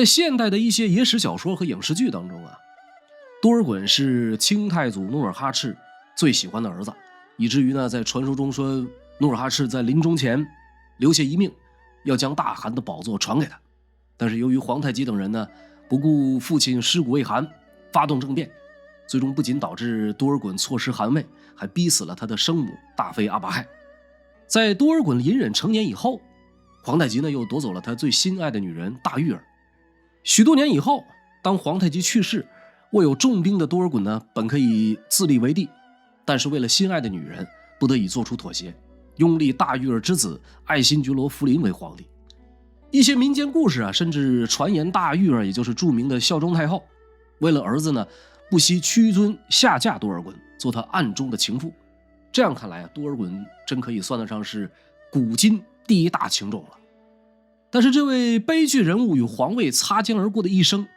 在现代的一些野史小说和影视剧当中啊，多尔衮是清太祖努尔哈赤最喜欢的儿子，以至于呢，在传说中说努尔哈赤在临终前留下遗命，要将大汗的宝座传给他。但是由于皇太极等人呢不顾父亲尸骨未寒，发动政变，最终不仅导致多尔衮错失汗位，还逼死了他的生母大妃阿巴亥。在多尔衮隐忍成年以后，皇太极呢又夺走了他最心爱的女人大玉儿。许多年以后，当皇太极去世，握有重兵的多尔衮呢本可以自立为帝，但是为了心爱的女人，不得已做出妥协，拥立大玉儿之子爱新觉罗福临为皇帝。一些民间故事啊，甚至传言大玉儿也就是著名的孝庄太后，为了儿子呢，不惜屈尊下嫁多尔衮，做他暗中的情妇。这样看来啊，多尔衮真可以算得上是古今第一大情种了。但是这位悲剧人物与皇位擦肩而过的一生，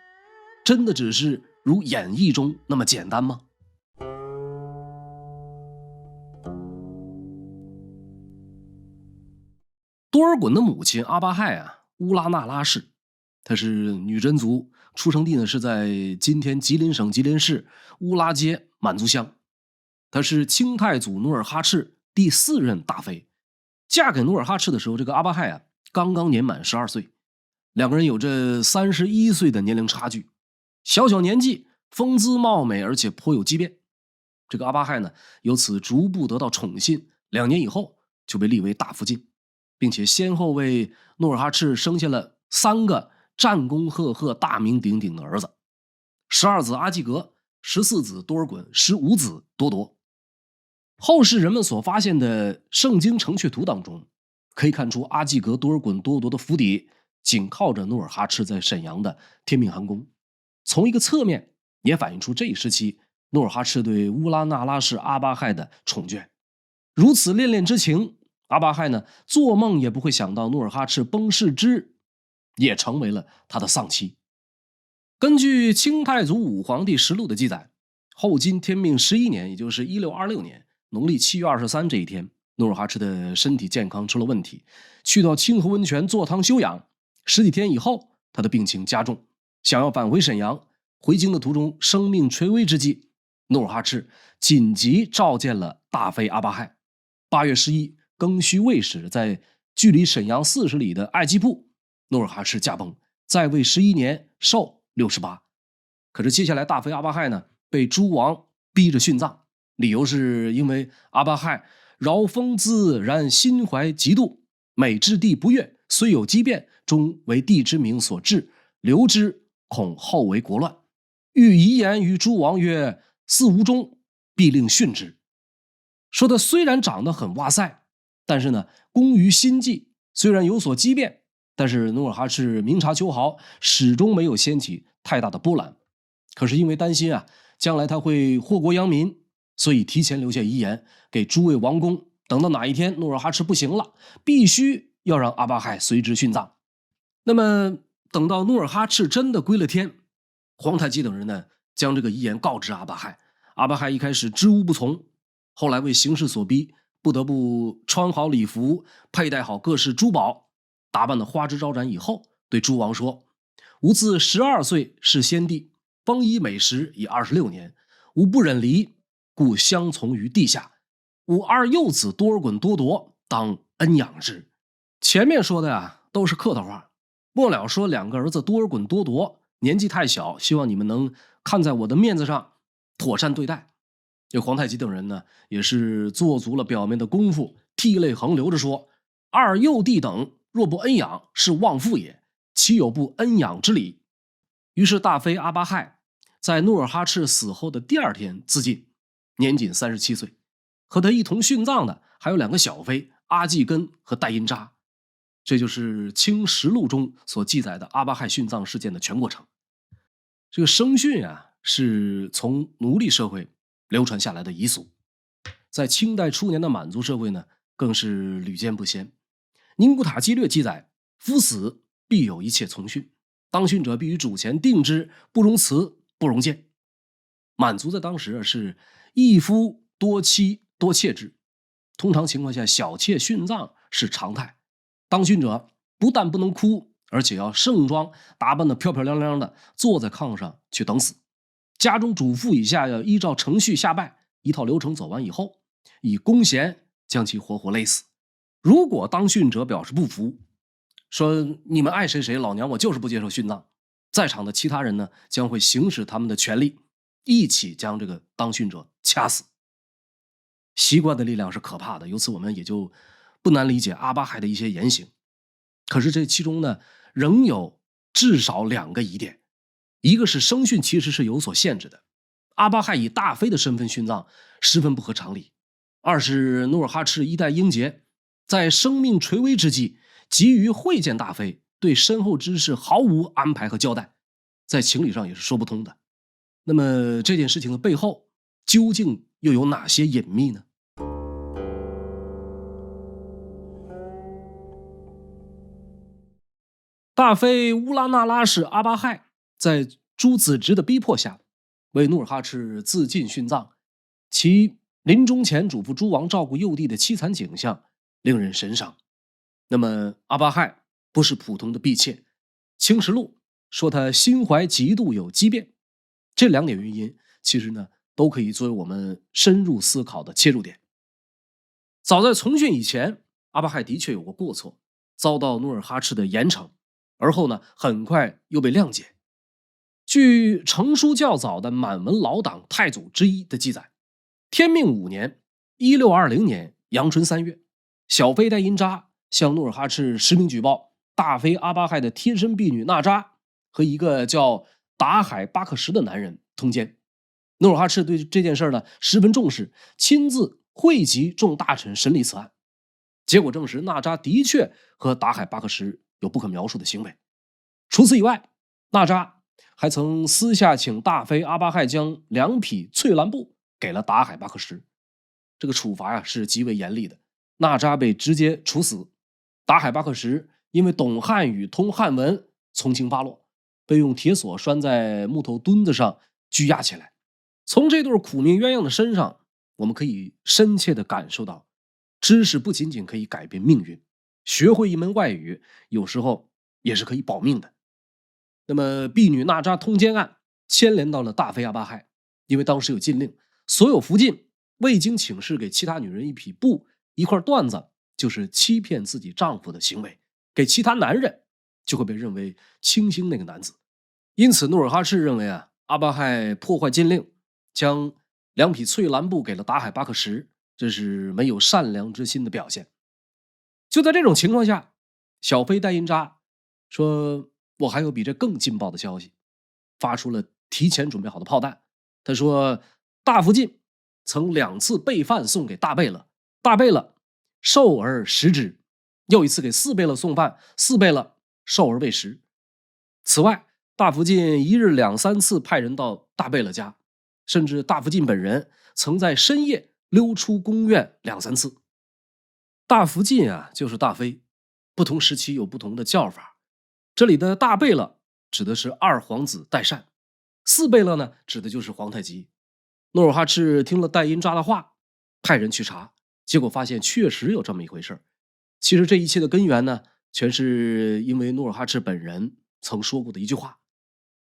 真的只是如演绎中那么简单吗？多尔衮的母亲阿巴亥啊，乌拉那拉氏，她是女真族，出生地呢是在今天吉林省吉林市乌拉街满族乡。她是清太祖努尔哈赤第4任大妃。嫁给努尔哈赤的时候，这个阿巴亥啊刚刚年满12岁，两个人有着31岁的年龄差距。小小年纪，风姿貌美，而且颇有机变。这个阿巴亥呢，由此逐步得到宠信，2年以后就被立为大福晋，并且先后为努尔哈赤生下了3个战功赫赫、大名鼎鼎的儿子：12子阿济格、14子多尔衮、15子多铎。后世人们所发现的圣经城阙图当中，可以看出阿济格、多尔衮、多铎的府邸紧靠着努尔哈赤在沈阳的天命汗宫。从一个侧面也反映出这一时期努尔哈赤对乌拉那拉氏阿巴亥的宠眷。如此恋恋之情，阿巴亥呢做梦也不会想到努尔哈赤崩逝之日也成为了他的丧妻。根据清太祖武皇帝实录的记载，后金天命11年，也就是1626年农历7月23这一天，努尔哈赤的身体健康出了问题，去到清河温泉坐汤休养。10几天以后，他的病情加重，想要返回沈阳。回京的途中，生命垂危之际，努尔哈赤紧急召见了大妃阿巴亥。8月11庚戌未时，在距离沈阳40里的爱基铺，努尔哈赤驾崩，在位11年，寿68。可是接下来大妃阿巴亥呢，被诸王逼着殉葬，理由是因为阿巴亥饶风姿，然心怀嫉妒，每至帝不悦，虽有机变，终为帝之名所致，留之恐后为国乱。欲遗言于诸王曰：嗣无终，必令殉之。说他虽然长得很哇塞，但是呢，工于心计，虽然有所激变，但是努尔哈赤明察秋毫，始终没有掀起太大的波澜。可是因为担心啊，将来他会祸国殃民，所以提前留下遗言给诸位王公，等到哪一天努尔哈赤不行了，必须要让阿巴亥随之殉葬。那么等到努尔哈赤真的归了天，皇太极等人呢将这个遗言告知阿巴亥。阿巴亥一开始知无不从，后来为形势所逼，不得不穿好礼服，佩戴好各式珠宝，打扮的花枝招展以后，对诸王说：吾自12岁是先帝，丰衣美食已26年，吾不忍离，故相从于地下。吾2幼子多尔衮、多铎当恩养之。前面说的啊都是客套话，末了说2个儿子多尔衮、多铎年纪太小，希望你们能看在我的面子上妥善对待。这皇太极等人呢也是做足了表面的功夫，涕泪横流着说：2幼弟等若不恩养，是妄父也，岂有不恩养之理？于是大妃阿巴亥在努尔哈赤死后的第2天自尽，年仅37岁。和他一同殉葬的还有2个小妃阿济根和戴因扎。这就是清实录中所记载的阿巴亥殉葬事件的全过程。这个生殉啊，是从奴隶社会流传下来的遗俗，在清代初年的满族社会呢，更是屡见不鲜。宁古塔基略记载，夫死必有一切从殉，当殉者必于主前定之，不容辞，不容谏。满族在当时是一夫多妻多妾制，通常情况下小妾殉葬是常态。当殉者不但不能哭，而且要盛装打扮得漂漂亮亮的，坐在炕上去等死。家中嘱咐以下要依照程序下拜，一套流程走完以后，以弓弦将其活活勒死。如果当殉者表示不服，说你们爱谁谁，老娘我就是不接受殉葬，在场的其他人呢将会行使他们的权利，一起将这个当殉者掐死。习惯的力量是可怕的，由此我们也就不难理解阿巴亥的一些言行。可是这其中呢，仍有至少2个疑点。一个是生殉其实是有所限制的，阿巴亥以大妃的身份殉葬十分不合常理。二是努尔哈赤一代英杰在生命垂危之际急于会见大妃，对身后之事毫无安排和交代，在情理上也是说不通的。那么这件事情的背后究竟又有哪些隐秘呢？大妃乌拉那拉氏阿巴亥在诸子侄的逼迫下，为努尔哈赤自尽殉葬，其临终前嘱咐诸王照顾幼弟的凄惨景象令人神伤。那么阿巴亥不是普通的婢妾，《清实录》说他心怀极度有畸变，这2点原因其实呢都可以作为我们深入思考的切入点。早在从训以前，阿巴亥的确有过过错，遭到努尔哈赤的严惩，而后呢很快又被谅解。据成书较早的满文老党太祖之一的记载，天命5年1620年阳春3月，小妃戴因扎向努尔哈赤实名举报大妃阿巴亥的贴身婢女娜扎和一个叫达海巴克什的男人通奸。努尔哈赤对这件事呢十分重视，亲自汇集众大臣审理此案。结果证实娜扎的确和达海巴克什有不可描述的行为。除此以外，娜扎还曾私下请大妃阿巴亥将2匹翠兰布给了达海巴克什。这个处罚是极为严厉的，娜扎被直接处死。达海巴克什因为懂汉语通汉文，从轻发落，被用铁锁拴在木头墩子上拘押起来。从这对苦命鸳鸯的身上，我们可以深切地感受到，知识不仅仅可以改变命运，学会一门外语有时候也是可以保命的。那么婢女娜扎通奸案牵连到了大妃阿巴亥，因为当时有禁令，所有福晋未经请示给其他女人一匹布一块缎子，就是欺骗自己丈夫的行为，给其他男人就会被认为轻星那个男子。因此努尔哈赤认为阿巴亥破坏禁令，将2匹翠兰布给了达海巴克什，这是没有善良之心的表现。就在这种情况下，小妃戴因扎说，我还有比这更劲爆的消息，发出了提前准备好的炮弹。他说，大福晋曾2次备饭送给大贝勒，大贝勒受而食之，又一次给4贝勒送饭，4贝勒受而未食。此外，大福晋一日2、3次派人到大贝勒家，甚至大福晋本人曾在深夜溜出宫院2、3次。大福晋就是大妃，不同时期有不同的叫法。这里的大贝勒指的是2皇子代善，4贝勒呢指的就是皇太极。努尔哈赤听了戴因扎的话，派人去查，结果发现确实有这么一回事。其实这一切的根源呢，全是因为努尔哈赤本人曾说过的一句话。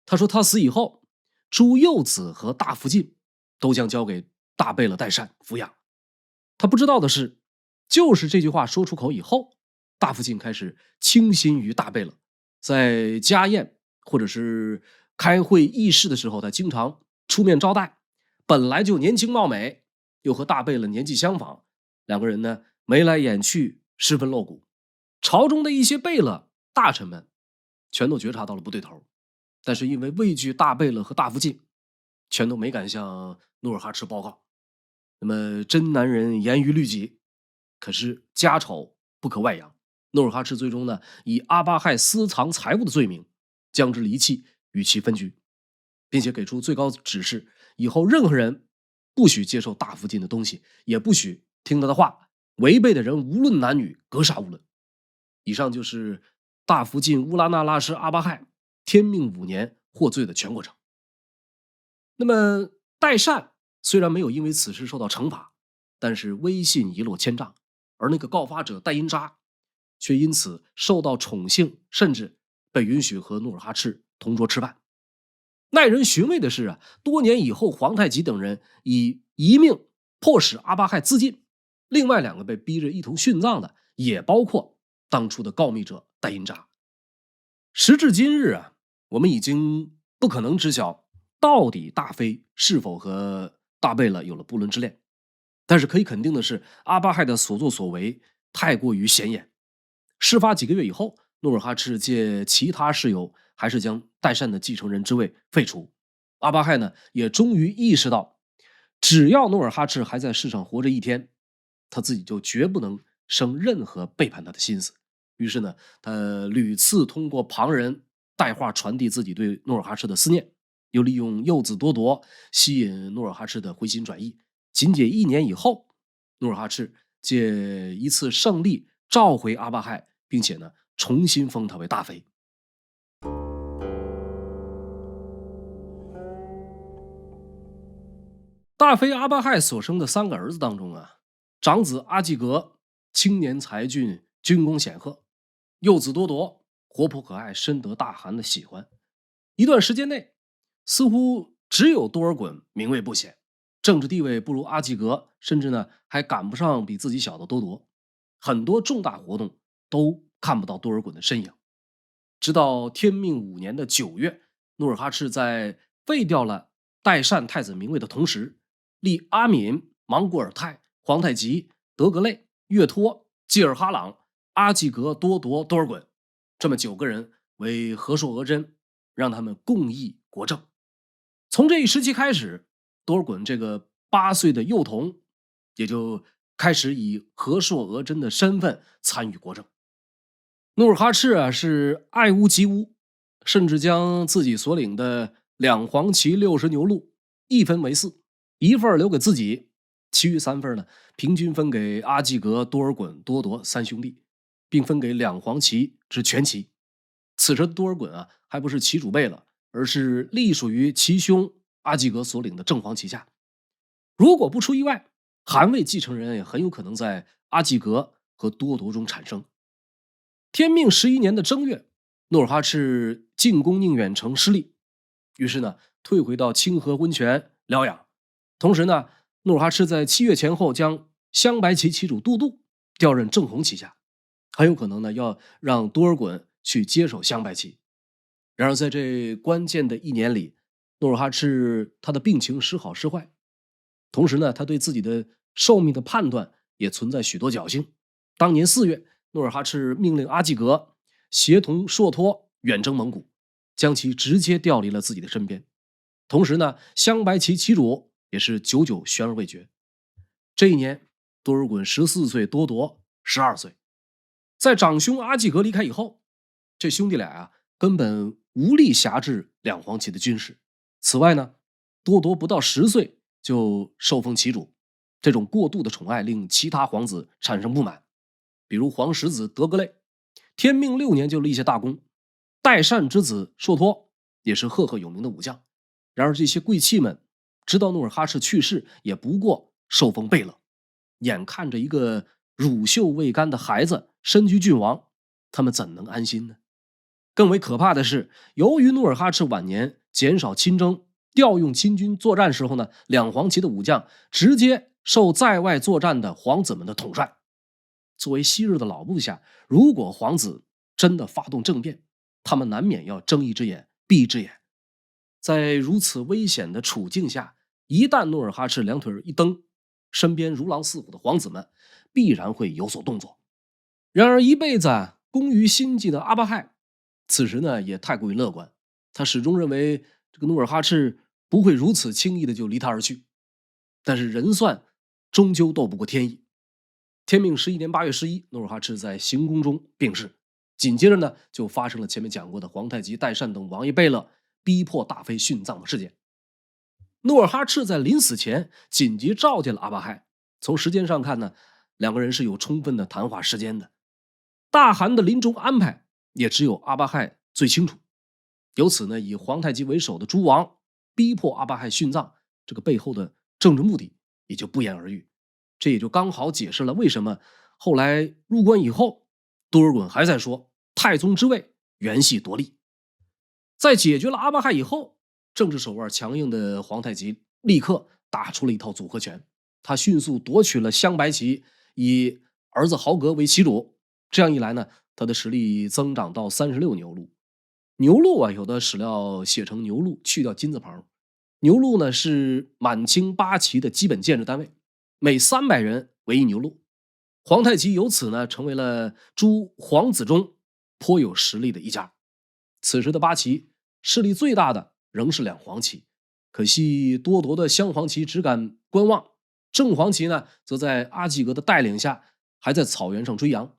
他说他死以后，诸幼子和大福晋都将交给大贝勒代善抚养。他不知道的是，就是这句话说出口以后，大福晋开始倾心于大贝勒，在家宴或者是开会议事的时候，他经常出面招待。本来就年轻貌美，又和大贝勒年纪相仿，2个人呢眉来眼去，十分露骨。朝中的一些贝勒大臣们全都觉察到了不对头，但是因为畏惧大贝勒和大福晋，全都没敢向努尔哈赤报告。那么真男人严于律己，可是家丑不可外扬。努尔哈赤最终呢以阿巴亥私藏财物的罪名将之离弃，与其分居，并且给出最高指示，以后任何人不许接受大福晋的东西，也不许听他的话，违背的人无论男女，格杀勿论。以上就是大福晋乌拉那拉氏阿巴亥天命5年获罪的全过程。那么代善虽然没有因为此事受到惩罚，但是威信一落千丈，而那个告发者戴因扎却因此受到宠幸，甚至被允许和努尔哈赤同桌吃饭。耐人寻味的是啊，多年以后，皇太极等人以遗命迫使阿巴亥自尽，另外2个被逼着一同殉葬的，也包括当初的告密者戴银扎。时至今日啊，我们已经不可能知晓到底大妃是否和大贝勒有了不伦之恋，但是可以肯定的是，阿巴亥的所作所为太过于显眼。事发几个月以后，努尔哈赤借其他事由，还是将代善的继承人之位废除。阿巴亥呢，也终于意识到，只要努尔哈赤还在世上活着一天，他自己就绝不能生任何背叛他的心思。于是呢，他屡次通过旁人带话传递自己对努尔哈赤的思念，又利用幼子多铎吸引努尔哈赤的回心转意。仅仅1年以后，努尔哈赤借一次胜利召回阿巴亥，并且呢重新封他为大妃。大妃阿巴亥所生的3个儿子当中啊，长子阿济格青年才俊，军功显赫；幼子多铎活泼可爱，深得大汗的喜欢。一段时间内，似乎只有多尔衮名位不显，政治地位不如阿济格，甚至呢还赶不上比自己小的多铎。很多重大活动都看不到多尔衮的身影。直到天命5年的9月，努尔哈赤在废掉了代善太子名位的同时，立阿敏、莽古尔泰、皇太极、德格类、岳托、济尔哈朗、阿济格、多铎、多尔衮这么9个人为和硕额真，让他们共议国政。从这一时期开始，多尔衮这个8岁的幼童也就开始以和硕额真的身份参与国政。努尔哈赤啊是爱屋及乌，甚至将自己所领的2黄旗60牛鹿一分为4，一份留给自己，其余3份呢平均分给阿济格、多尔衮、多铎3兄弟，并分给2黄旗之全旗。此时的多尔衮啊还不是旗主贝勒，而是隶属于其兄阿济格所领的正黄旗下。如果不出意外，汗位继承人也很有可能在阿济格和多铎中产生。天命11年的正月，努尔哈赤进攻宁远城失利，于是呢退回到清河温泉疗养。同时呢，努尔哈赤在7月前后将镶白旗旗主都督调任正红旗下，很有可能呢要让多尔衮去接手镶白旗。然而在这关键的1年里，努尔哈赤他的病情时好时坏，同时呢他对自己的寿命的判断也存在许多侥幸。当年4月，努尔哈赤命令阿济格协同硕托远征蒙古，将其直接调离了自己的身边。同时呢，镶白旗旗主也是久久悬而未决。这一年，多尔衮14岁，多铎12岁。在长兄阿济格离开以后，这兄弟俩啊根本无力辖制2黄旗的军事。此外呢，多铎不到10岁就受封旗主，这种过度的宠爱令其他皇子产生不满。比如皇十子德格类，天命6年就立下大功；代善之子硕托也是赫赫有名的武将。然而这些贵戚们直到努尔哈赤去世，也不过受封贝勒。眼看着一个乳臭未干的孩子身居郡王，他们怎能安心呢？更为可怕的是，由于努尔哈赤晚年减少亲征，调用亲军作战时候呢，2黄旗的武将直接受在外作战的皇子们的统帅。作为昔日的老部下，如果皇子真的发动政变，他们难免要睁一只眼闭一只眼。在如此危险的处境下，一旦努尔哈赤2腿一蹬，身边如狼似虎的皇子们必然会有所动作。然而一辈子工于心计的阿巴亥，此时呢也太过于乐观，他始终认为这个努尔哈赤不会如此轻易的就离他而去。但是人算终究斗不过天意。天命11年8月11，努尔哈赤在行宫中病逝。紧接着呢，就发生了前面讲过的皇太极、代善等王爷贝勒逼迫大妃殉葬的事件。努尔哈赤在临死前紧急召见了阿巴亥。从时间上看呢，2个人是有充分的谈话时间的。大汗的临终安排也只有阿巴亥最清楚。由此呢，以皇太极为首的诸王逼迫阿巴亥殉葬，这个背后的政治目的也就不言而喻。这也就刚好解释了为什么后来入关以后，多尔衮还在说太宗之位元系夺利。在解决了阿巴亥以后，政治手腕强硬的皇太极立刻打出了一套组合拳，他迅速夺取了镶白旗，以儿子豪格为旗主。这样一来呢，他的实力增长到36牛录。牛录啊，有的史料写成牛录，去掉金字旁。牛录呢是满清八旗的基本建制单位，每300人为一牛录。皇太极由此呢成为了诸皇子中颇有实力的一家。此时的八旗势力最大的仍是两黄旗，可惜多铎的镶黄旗只敢观望，正黄旗呢则在阿济格的带领下还在草原上追扬。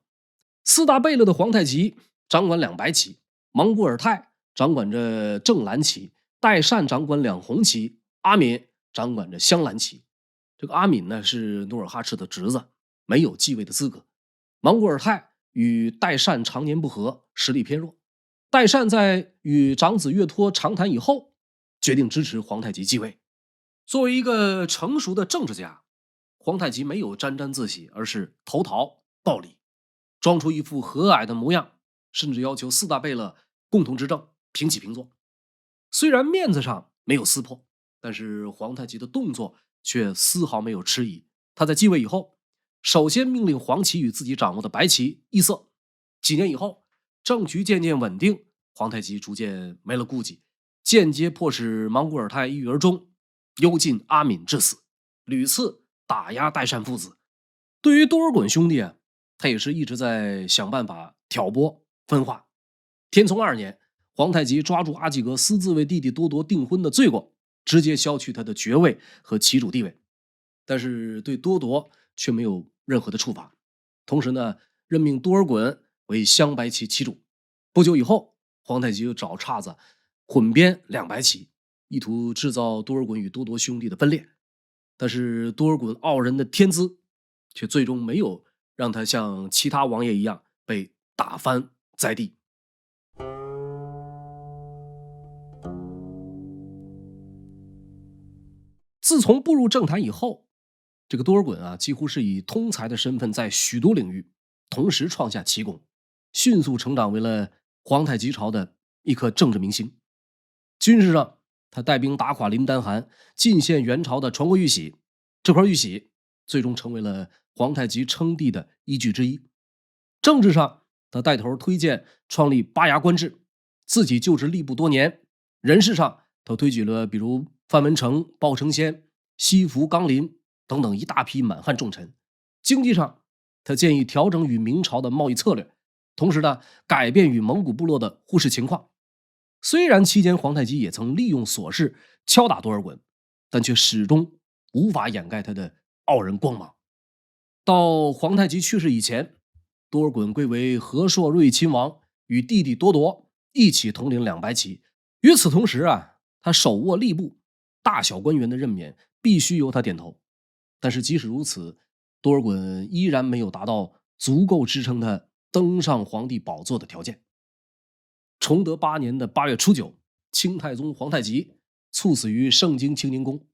四大贝勒的皇太极掌管两白旗，莽古尔泰掌管着正蓝旗，代善掌管两红旗，阿敏掌管着镶蓝旗。这个阿敏呢是努尔哈赤的侄子，没有继位的资格。莽古尔泰与代善常年不和，实力偏弱。代善在与长子岳托长谈以后，决定支持皇太极继位。作为一个成熟的政治家，皇太极没有沾沾自喜，而是投桃报李，装出一副和蔼的模样，甚至要求四大贝勒共同执政，平起平坐。虽然面子上没有撕破，但是皇太极的动作却丝毫没有迟疑。他在继位以后，首先命令黄旗与自己掌握的白旗异色。几年以后，政局渐渐稳定，皇太极逐渐没了顾忌，间接迫使莽古尔泰一跃而终，幽禁阿敏致死，屡次打压代善父子。对于多尔衮兄弟啊，他也是一直在想办法挑拨分化。天聪2年，皇太极抓住阿济格私自为弟弟多铎订婚的罪过，直接削去他的爵位和旗主地位，但是对多铎却没有任何的处罚。同时呢，任命多尔衮为镶白旗旗主。不久以后，皇太极又找岔子混编两白旗，意图制造多尔衮与多铎兄弟的分裂。但是多尔衮傲人的天资却最终没有让他像其他王爷一样被打翻在地。自从步入政坛以后，这个多尔衮啊，几乎是以通才的身份在许多领域同时创下奇功，迅速成长为了皇太极朝的一颗政治明星。军事上，他带兵打垮林丹汗，进献元朝的传国玉玺，这块玉玺最终成为了皇太极称帝的依据之一。政治上，他带头推荐创立八衙官制，自己就职吏部多年。人事上，他推举了比如范文成、鲍承先、西服纲林等等一大批满汉重臣。经济上，他建议调整与明朝的贸易策略，同时呢，改变与蒙古部落的互市情况。虽然期间皇太极也曾利用琐事敲打多尔衮，但却始终无法掩盖他的傲人光芒。到皇太极去世以前，多尔衮贵为和硕睿亲王，与弟弟多铎一起统领两白旗。与此同时啊，他手握吏部，大小官员的任免必须由他点头。但是即使如此，多尔衮依然没有达到足够支撑他登上皇帝宝座的条件。崇德8年的8月初9，清太宗皇太极猝死于盛京清宁宫。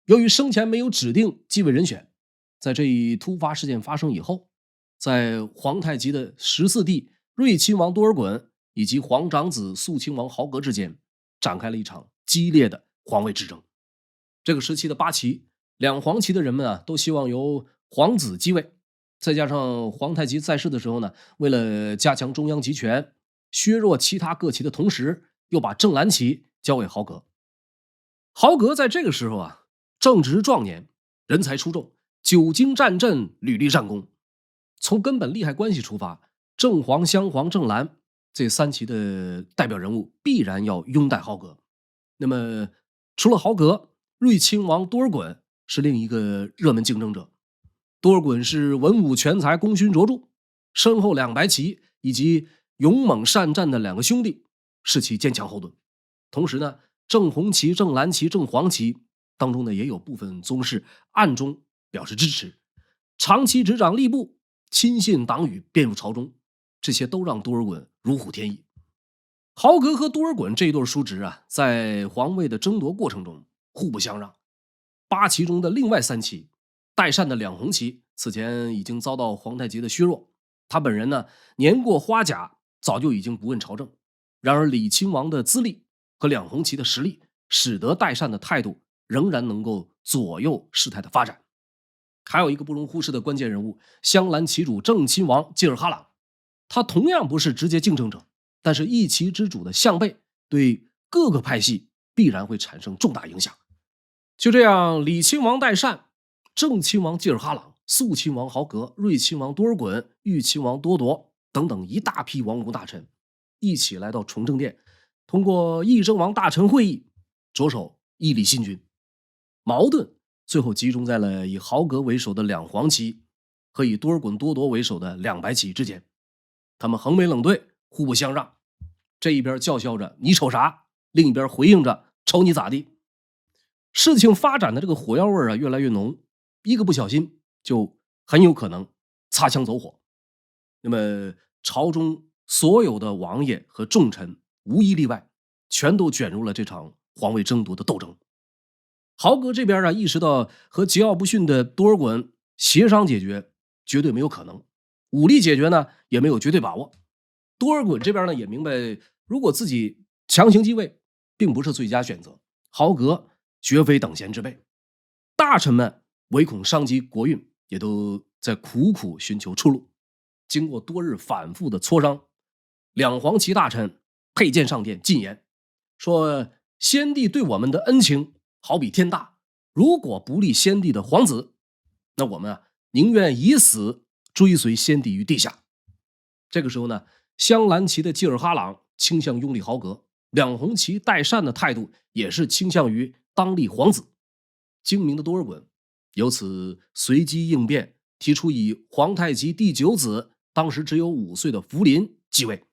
由于生前没有指定继位人选，在这一突发事件发生以后，在皇太极的14弟睿亲王多尔衮以及皇长子肃亲王豪格之间展开了一场激烈的皇位之争。这个时期的八旗、两黄旗的人们啊，都希望由皇子继位。再加上皇太极在世的时候呢，为了加强中央集权，削弱其他各旗的同时，又把正蓝旗交给豪格。豪格在这个时候啊，正值壮年，人才出众，久经战阵，屡立战功。从根本利害关系出发，正黄、镶黄、正蓝这三旗的代表人物必然要拥戴豪格。那么除了豪格，睿亲王多尔衮是另一个热门竞争者。多尔衮是文武全才，功勋卓著，身后两白旗以及勇猛善战的两个兄弟是其坚强后盾。同时呢，正红旗、正蓝旗、正黄旗当中呢，也有部分宗室暗中表示支持，长期执掌吏部，亲信党羽，遍入朝中，这些都让多尔衮如虎添翼。豪格和多尔衮这一对叔侄啊，在皇位的争夺过程中互不相让。八旗中的另外三旗，代善的两红旗此前已经遭到皇太极的削弱，他本人呢年过花甲，早就已经不问朝政，然而李亲王的资历和两红旗的实力，使得代善的态度仍然能够左右事态的发展。还有一个不容忽视的关键人物，镶蓝旗主正亲王济尔哈朗，他同样不是直接竞争者，但是一旗之主的相背对各个派系必然会产生重大影响。就这样，李亲王代善、正亲王济尔哈朗、肃亲王豪格、睿亲王多尔衮、豫亲王多铎等等一大批王公大臣一起来到崇政殿，通过议政王大臣会议着手议立新君。矛盾最后集中在了以豪格为首的两黄旗和以多尔衮、多铎为首的两白旗之间，他们横眉冷对，互不相让。这一边叫嚣着你瞅啥，另一边回应着瞅你咋地。事情发展的这个火药味越来越浓，一个不小心就很有可能擦枪走火。那么朝中所有的王爷和重臣无一例外，全都卷入了这场皇位争夺的斗争。豪格这边意识到和桀骜不驯的多尔衮协商解决绝对没有可能，武力解决呢也没有绝对把握。多尔衮这边呢也明白，如果自己强行继位并不是最佳选择，豪格绝非等闲之辈。大臣们唯恐伤及国运，也都在苦苦寻求出路。经过多日反复的磋商，两黄旗大臣佩剑上殿进言说，先帝对我们的恩情好比天大，如果不立先帝的皇子，那我们宁愿以死追随先帝于地下。这个时候呢，镶蓝旗的济尔哈朗倾向拥立豪格，两红旗代善的态度也是倾向于当立皇子。精明的多尔衮由此随机应变，提出以皇太极第九子，当时只有5岁的福临继位，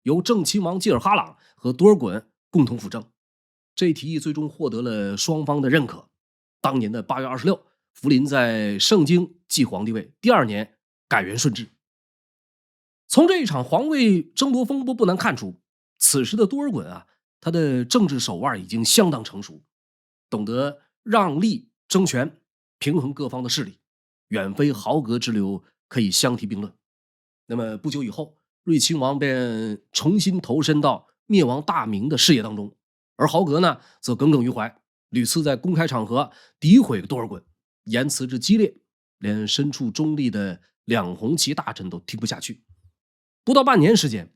由正亲王济尔哈朗和多尔衮共同辅政。这提议最终获得了双方的认可。当年的8月26，福临在盛京继皇帝位，第2年改元顺治。从这一场皇位争夺风波不难看出，此时的多尔衮他的政治手腕已经相当成熟，懂得让利争权，平衡各方的势力，远非豪格之流可以相提并论。那么不久以后，睿亲王便重新投身到灭亡大明的事业当中，而豪格呢则耿耿于怀，屡次在公开场合诋毁多尔衮，言辞之激烈，连身处中立的两红旗大臣都听不下去。不到半年时间，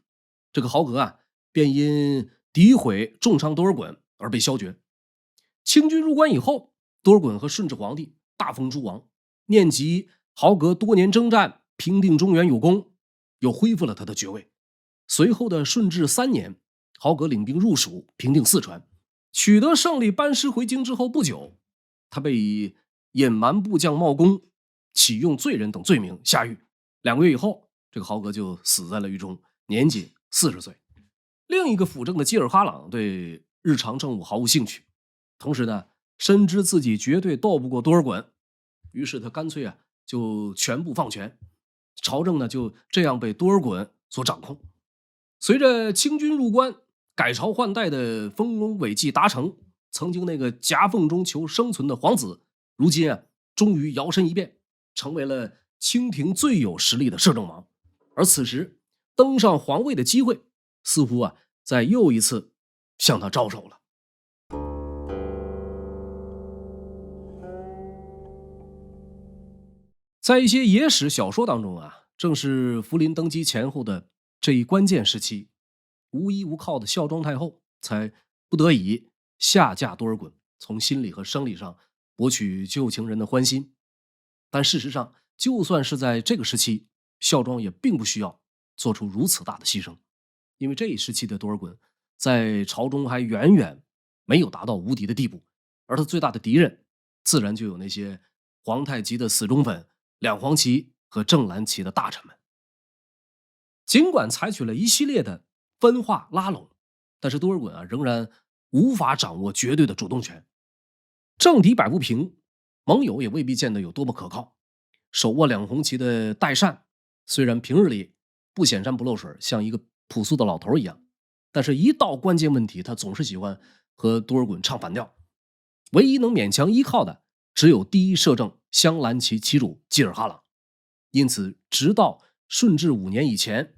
这个豪格便因诋毁重伤多尔衮而被削爵。清军入关以后，多尔衮和顺治皇帝大封诸王，念及豪格多年征战平定中原有功，又恢复了他的爵位。随后的顺治3年，豪格领兵入蜀，平定四川，取得胜利，班师回京之后不久，他被以隐瞒部将冒功、启用罪人等罪名下狱。2个月以后，这个豪格就死在了狱中，年仅40岁。另一个辅政的济尔哈朗对日常政务毫无兴趣，同时呢，深知自己绝对斗不过多尔衮，于是他干脆就全部放权，朝政呢就这样被多尔衮所掌控。随着清军入关，改朝换代的丰功伟绩达成，曾经那个夹缝中求生存的皇子，如今终于摇身一变，成为了清廷最有实力的摄政王。而此时登上皇位的机会，似乎在又一次向他招手了。在一些野史小说当中正是福临登基前后的这一关键时期，无依无靠的孝庄太后才不得已下嫁多尔衮，从心理和生理上博取旧情人的欢心。但事实上，就算是在这个时期，孝庄也并不需要做出如此大的牺牲，因为这一时期的多尔衮在朝中还远远没有达到无敌的地步，而他最大的敌人自然就有那些皇太极的死忠粉、两黄旗和正蓝旗的大臣们。尽管采取了一系列的分化拉拢，但是多尔衮仍然无法掌握绝对的主动权。政敌摆不平，盟友也未必见得有多么可靠。手握两红旗的代善，虽然平日里不显山不漏水，像一个朴素的老头一样，但是一到关键问题，他总是喜欢和多尔衮唱反调。唯一能勉强依靠的，只有第一摄政镶蓝旗旗主济尔哈朗。因此直到顺治5年以前，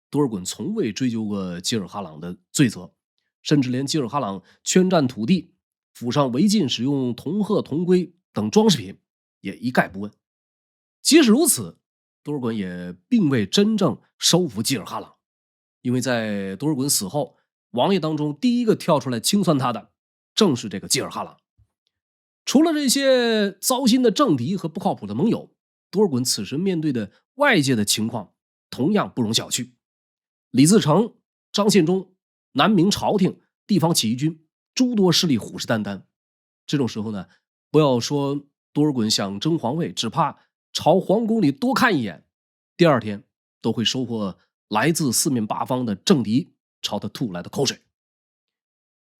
多尔衮从未追究过济尔哈朗的罪责，甚至连济尔哈朗圈占土地、府上违禁使用铜鹤、铜龟等装饰品也一概不问。即使如此，多尔衮也并未真正收服济尔哈朗，因为在多尔衮死后，王爷当中第一个跳出来清算他的正是这个济尔哈朗。除了这些糟心的政敌和不靠谱的盟友，多尔衮此时面对的外界的情况同样不容小觑。李自成、张献忠、南明朝廷、地方起义军诸多势力虎视眈眈。这种时候呢，不要说多尔衮想争皇位，只怕朝皇宫里多看一眼，第二天都会收获来自四面八方的政敌朝他吐来的口水。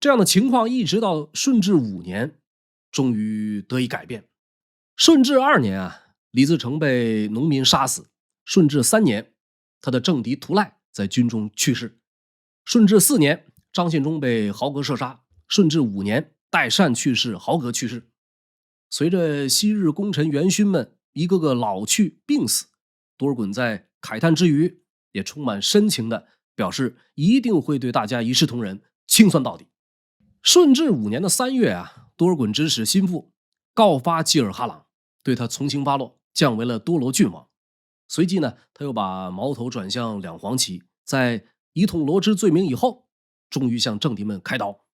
这样的情况一直到顺治5年，终于得以改变。顺治2年啊，李自成被农民杀死。顺治3年，他的政敌图赖在军中去世。顺治4年，张献忠被豪格射杀。顺治5年，代善去世，豪格去世。随着昔日功臣元勋们一个个老去病死，多尔衮在慨叹之余，也充满深情的表示一定会对大家一视同仁，清算到底。顺治5年的3月啊，多尔衮指使心腹告发济尔哈朗，对他从轻发落，降为了多罗郡王。随即呢，他又把矛头转向两黄旗，在一通罗织罪名以后，终于向政敌们开刀。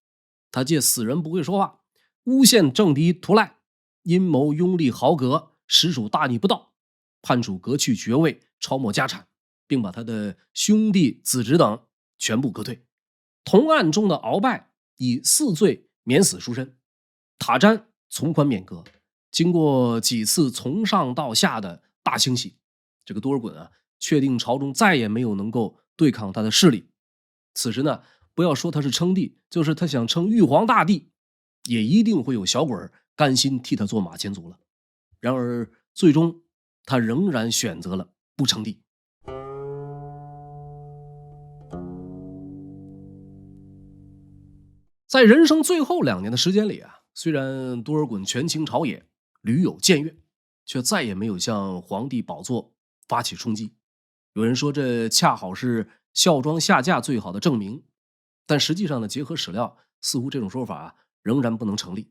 他借死人不会说话，诬陷政敌图赖阴谋拥立豪格，实属大逆不道，判处革去爵位，抄没家产，并把他的兄弟子侄等全部革退。同案中的鳌拜以4罪免死赎身，塔詹从宽免革。经过几次从上到下的大清洗，这个多尔衮啊，确定朝中再也没有能够对抗他的势力。此时呢，不要说他是称帝，就是他想称玉皇大帝，也一定会有小鬼甘心替他做马前卒了。然而最终他仍然选择了不称帝。在人生最后2年的时间里啊，虽然多尔衮权倾朝野，屡有僭越，却再也没有向皇帝宝座发起冲击。有人说这恰好是孝庄下嫁最好的证明，但实际上呢，结合史料，似乎这种说法仍然不能成立。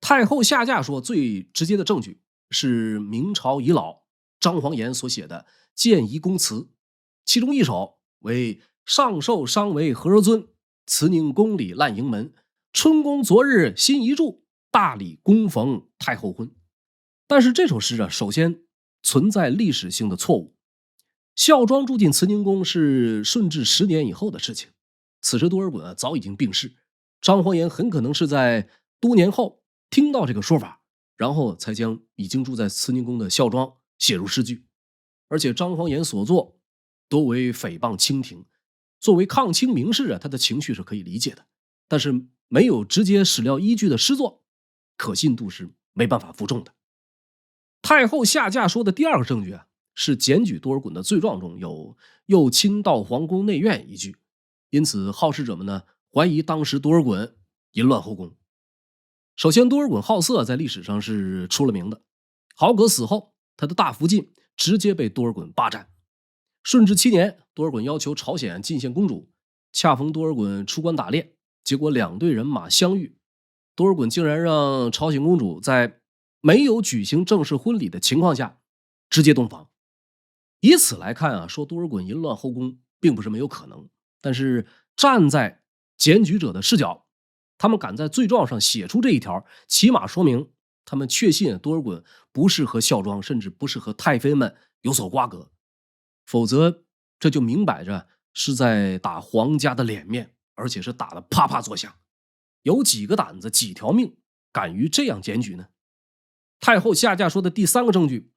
太后下嫁说最直接的证据是明朝遗老张煌言所写的谏遗公词，其中一首为上寿商为和而尊，慈宁宫里烂营门，春宫昨日新遗著，大礼恭逢太后婚。但是这首诗啊，首先存在历史性的错误。孝庄住进慈宁宫是顺治10年以后的事情，此时多尔衮早已经病逝，张煌言很可能是在多年后听到这个说法，然后才将已经住在慈宁宫的孝庄写入诗句。而且张煌言所作多为诽谤清廷，作为抗清名士啊，他的情绪是可以理解的，但是没有直接史料依据的诗作，可信度是没办法负重的。太后下嫁说的第二个证据啊，是检举多尔衮的罪状中有又侵到皇宫内院一句，因此好事者们呢怀疑当时多尔衮淫乱后宫。首先，多尔衮好色在历史上是出了名的，豪格死后，他的大福晋直接被多尔衮霸占。顺治7年，多尔衮要求朝鲜进献公主，恰逢多尔衮出关打猎，结果2队人马相遇，多尔衮竟然让朝鲜公主在没有举行正式婚礼的情况下直接洞房。以此来看啊，说多尔衮淫乱后宫并不是没有可能，但是站在检举者的视角，他们敢在罪状上写出这一条，起码说明他们确信多尔衮不是和孝庄，甚至不是和太妃们有所瓜葛，否则这就明摆着是在打皇家的脸面，而且是打得啪啪作响。有几个胆子几条命敢于这样检举呢？太后下嫁说的第3个证据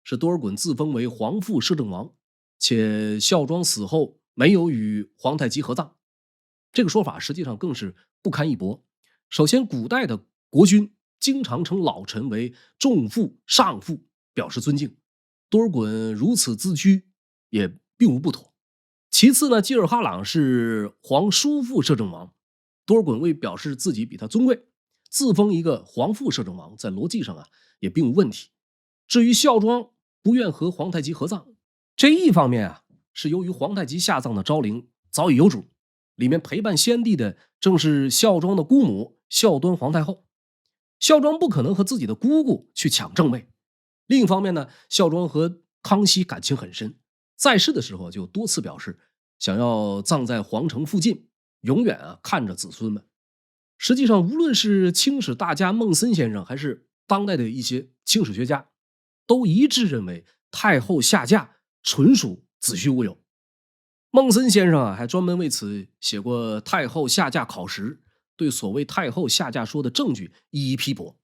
是多尔衮自封为皇父摄政王，且孝庄死后没有与皇太极合葬。这个说法实际上更是不堪一驳。首先，古代的国君经常称老臣为仲父、上父，表示尊敬，多尔衮如此自居也并无不妥。其次呢，济尔哈朗是皇叔父摄政王，多尔衮为表示自己比他尊贵，自封一个皇父摄政王，在逻辑上啊也并无问题。至于孝庄不愿和皇太极合葬，这一方面啊是由于皇太极下葬的昭陵早已有主，里面陪伴先帝的正是孝庄的姑母孝端皇太后。孝庄不可能和自己的姑姑去抢正位。另一方面呢，孝庄和康熙感情很深，在世的时候就多次表示想要葬在皇城附近，永远看着子孙们。实际上，无论是清史大家孟森先生，还是当代的一些清史学家，都一致认为太后下嫁纯属子虚乌有。孟森先生还专门为此写过《太后下嫁考实》，对所谓太后下嫁说的证据一一批驳。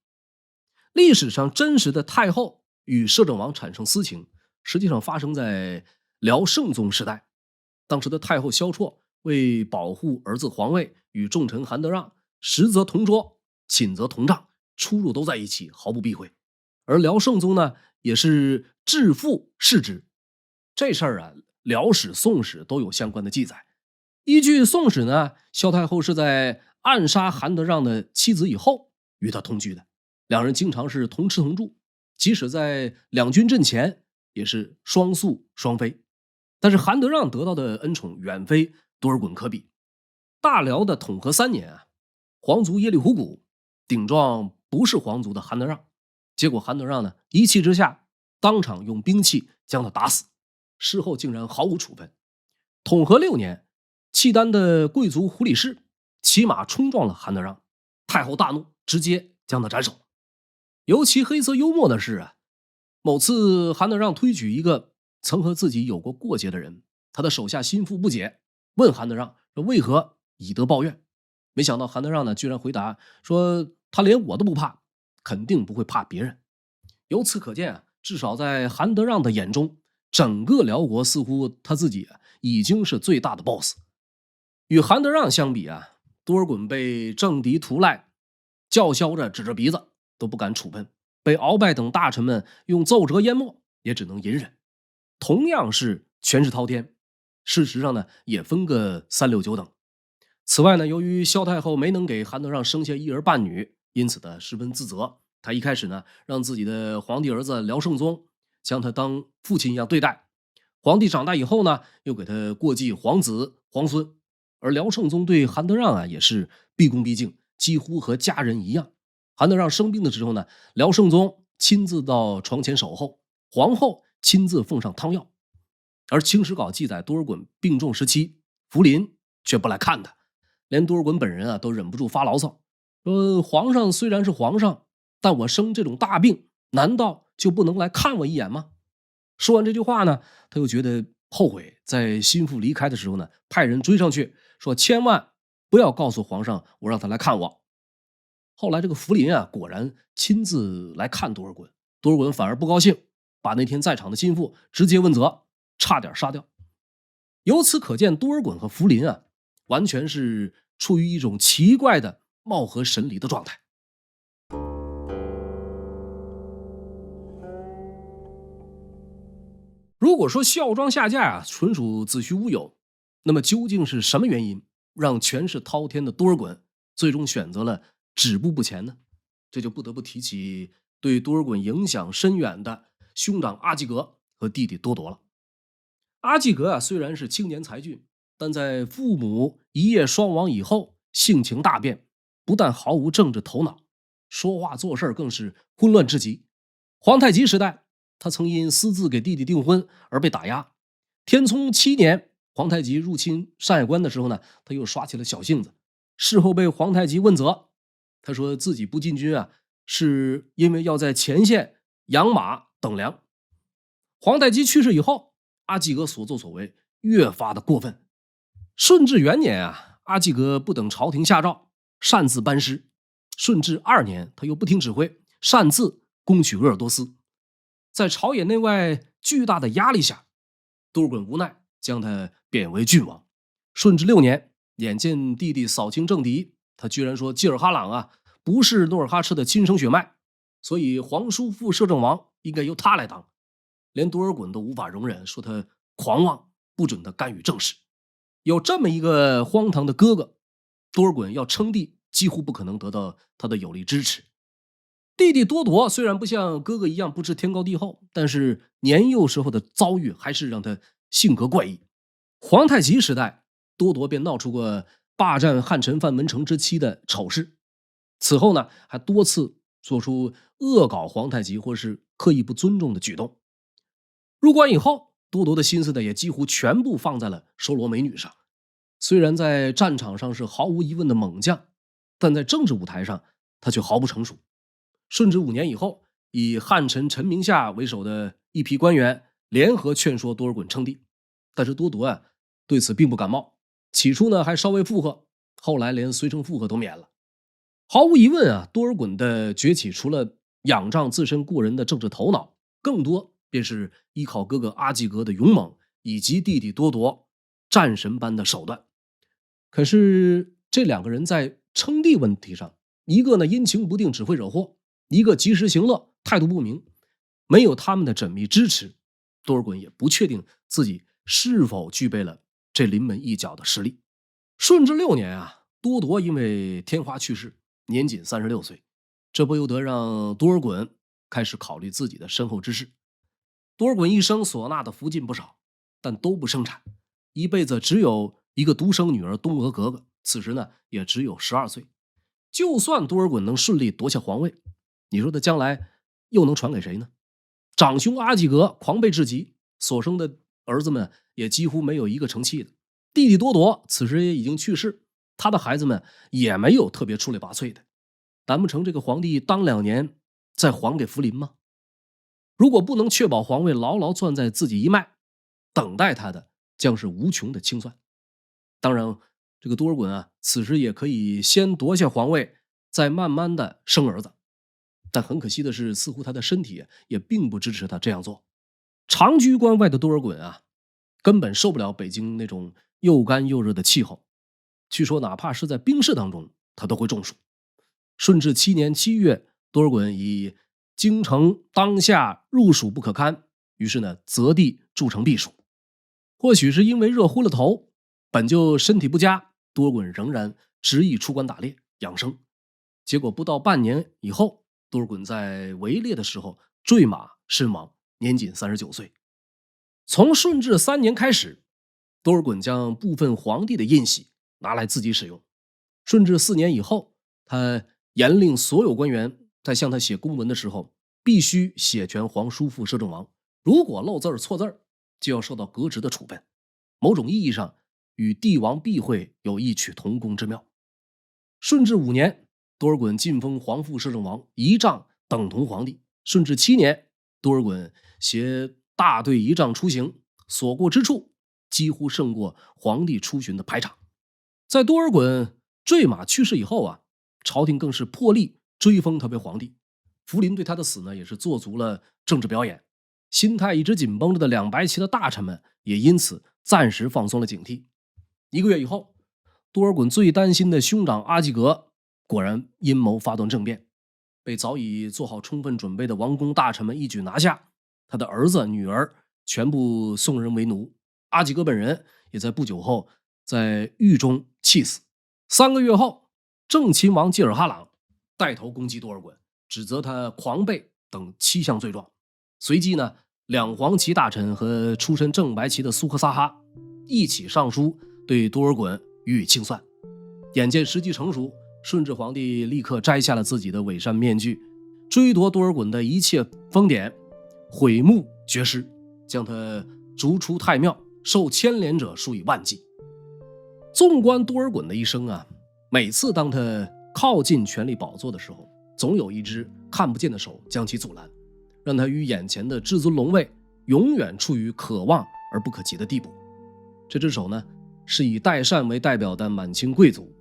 历史上真实的太后与摄政王产生私情，实际上发生在辽圣宗时代。当时的太后萧绰为保护儿子皇位，与重臣韩德让食则同桌，寝则同帐，出入都在一起，毫不避讳。而辽圣宗呢，也是致父视之。这事儿辽史、宋史都有相关的记载。依据宋史呢，萧太后是在暗杀韩德让的妻子以后与他同居的，两人经常是同吃同住，即使在两军阵前也是双宿双飞。但是韩德让得到的恩宠远非多尔衮可比。大辽的统和3年皇族耶律虎骨顶撞不是皇族的韩德让，结果韩德让呢一气之下当场用兵器将他打死，事后竟然毫无处分。统和6年，契丹的贵族胡里氏骑马冲撞了韩德让，太后大怒，直接将他斩首。尤其黑色幽默的是某次韩德让推举一个曾和自己有过过节的人，他的手下心腹不解，问韩德让说为何以德报怨。没想到韩德让呢居然回答说他连我都不怕，肯定不会怕别人。由此可见至少在韩德让的眼中，整个辽国似乎他自己已经是最大的 boss。 与韩德让相比多尔衮被政敌屠赖，叫嚣着指着鼻子都不敢处分，被鳌拜等大臣们用奏折淹没，也只能隐忍。同样是权势滔天，事实上呢也分个3、6、9等。此外呢，由于萧太后没能给韩德让生下一儿半女，因此呢十分自责。他一开始呢让自己的皇帝儿子辽圣宗将他当父亲一样对待，皇帝长大以后呢又给他过继皇子皇孙。而辽圣宗对韩德让也是毕恭毕敬，几乎和家人一样。韩德让生病的时候呢，辽圣宗亲自到床前守候，皇后亲自奉上汤药。而清史稿记载，多尔衮病重时期，福临却不来看他，连多尔衮本人都忍不住发牢骚，说皇上虽然是皇上，但我生这种大病，难道就不能来看我一眼吗？说完这句话呢，他又觉得后悔，在心腹离开的时候呢，派人追上去说千万不要告诉皇上我让他来看我。后来这个福临果然亲自来看多尔衮，多尔衮反而不高兴，把那天在场的心腹直接问责，差点杀掉。由此可见，多尔衮和福临完全是处于一种奇怪的貌合神离的状态。如果说孝庄下嫁纯属子虚乌有，那么究竟是什么原因让权势滔天的多尔衮最终选择了止步不前呢？这就不得不提起对多尔衮影响深远的兄长阿济格和弟弟多铎了。阿济格虽然是青年才俊，但在父母一夜双亡以后，性情大变，不但毫无政治头脑，说话做事更是混乱至极。皇太极时代，他曾因私自给弟弟订婚而被打压。天聪7年，皇太极入侵山海关的时候呢，他又耍起了小性子。事后被皇太极问责，他说自己不进军是因为要在前线养马等粮。皇太极去世以后，阿济格所作所为越发的过分。顺治元年阿济格不等朝廷下诏，擅自班师。顺治2年，他又不听指挥，擅自攻取鄂尔多斯。在朝野内外巨大的压力下，多尔衮无奈将他贬为郡王。顺治6年，眼见弟弟扫清政敌，他居然说济尔哈朗不是努尔哈赤的亲生血脉，所以皇叔父摄政王应该由他来当。连多尔衮都无法容忍，说他狂妄，不准他干预政事。有这么一个荒唐的哥哥，多尔衮要称帝几乎不可能得到他的有力支持。弟弟多铎虽然不像哥哥一样不知天高地厚，但是年幼时候的遭遇还是让他性格怪异。皇太极时代，多铎便闹出过霸占汉臣范文成之妻的丑事，此后呢，还多次做出恶搞皇太极或是刻意不尊重的举动。入关以后，多铎的心思呢也几乎全部放在了收罗美女上。虽然在战场上是毫无疑问的猛将，但在政治舞台上他却毫不成熟。顺治5年以后，以汉臣陈明夏为首的一批官员联合劝说多尔衮称帝，但是多铎对此并不感冒，起初呢还稍微附和，后来连随承附和都免了。毫无疑问多尔衮的崛起除了仰仗自身过人的政治头脑，更多便是依靠哥哥阿济格的勇猛以及弟弟多铎战神般的手段。可是这两个人在称帝问题上，一个呢阴晴不定，只会惹祸，一个及时行乐，态度不明。没有他们的缜密支持，多尔衮也不确定自己是否具备了这临门一脚的实力。顺治6年多铎因为天花去世，年仅36岁，这不由得让多尔衮开始考虑自己的身后之事。多尔衮一生所纳的福晋不少，但都不生产，一辈子只有一个独生女儿东娥格格，此时呢也只有12岁。就算多尔衮能顺利夺下皇位，你说他将来又能传给谁呢？长兄阿济格狂悖至极，所生的儿子们也几乎没有一个成器的。弟弟多铎此时也已经去世，他的孩子们也没有特别出类拔萃的。难不成这个皇帝当2年再还给福临吗？如果不能确保皇位牢牢攥在自己一脉，等待他的将是无穷的清算。当然这个多尔衮此时也可以先夺下皇位，再慢慢的生儿子，但很可惜的是，似乎他的身体也并不支持他这样做。长居关外的多尔衮根本受不了北京那种又干又热的气候，据说哪怕是在冰室当中他都会中暑。顺治7年7月，多尔衮以京城当下入暑不可堪，于是呢择地筑城避暑。或许是因为热昏了头，本就身体不佳，多尔衮仍然执意出关打猎养生。结果不到半年以后，多尔衮在围猎的时候坠马身亡，年仅39岁。从顺治3年开始，多尔衮将部分皇帝的印玺拿来自己使用。顺治4年以后，他严令所有官员在向他写公文的时候必须写全皇叔父摄政王，如果漏字错字就要受到革职的处分。某种意义上与帝王避讳有异曲同工之妙。顺治5年，多尔衮晋封皇父摄政王，仪仗等同皇帝。顺治7年，多尔衮携大队仪仗出行，所过之处几乎胜过皇帝出巡的排场。在多尔衮坠马去世以后朝廷更是破例追封他为皇帝。福临对他的死呢，也是做足了政治表演。心态一直紧绷着的两白旗的大臣们也因此暂时放松了警惕。1个月以后，多尔衮最担心的兄长阿济格果然阴谋发动政变，被早已做好充分准备的王公大臣们一举拿下。他的儿子女儿全部送人为奴，阿济格本人也在不久后在狱中气死。3个月后，正亲王济尔哈朗带头攻击多尔衮，指责他狂悖等7项罪状。随即呢，两黄旗大臣和出身正白旗的苏克萨哈一起上书对多尔衮予以清算。眼见时机成熟，顺治皇帝立刻摘下了自己的伪善面具，追夺多尔衮的一切封典，毁墓绝尸，将他逐出太庙，受牵连者数以万计。纵观多尔衮的一生每次当他靠近权力宝座的时候，总有一只看不见的手将其阻拦，让他与眼前的至尊龙位永远处于可望而不可及的地步。这只手呢，是以代善为代表的满清贵族，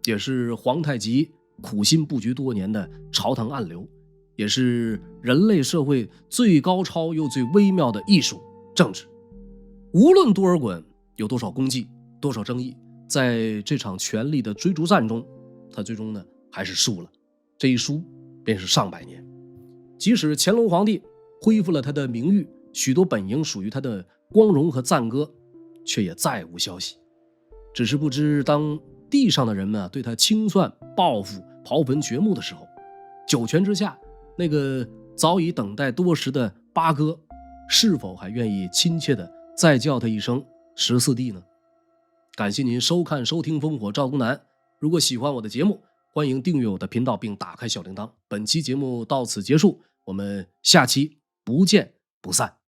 也是皇太极苦心布局多年的朝堂暗流，也是人类社会最高超又最微妙的艺术政治。无论多尔衮有多少功绩，多少争议，在这场权力的追逐战中，他最终呢还是输了。这一输便是上百年。即使乾隆皇帝恢复了他的名誉，许多本应属于他的光荣和赞歌，却也再无消息。只是不知当地上的人们对他清算报复刨坟掘墓的时候，九泉之下那个早已等待多时的八哥是否还愿意亲切地再叫他一声14弟呢？感谢您收看收听烽火赵东南。如果喜欢我的节目，欢迎订阅我的频道并打开小铃铛。本期节目到此结束，我们下期不见不散。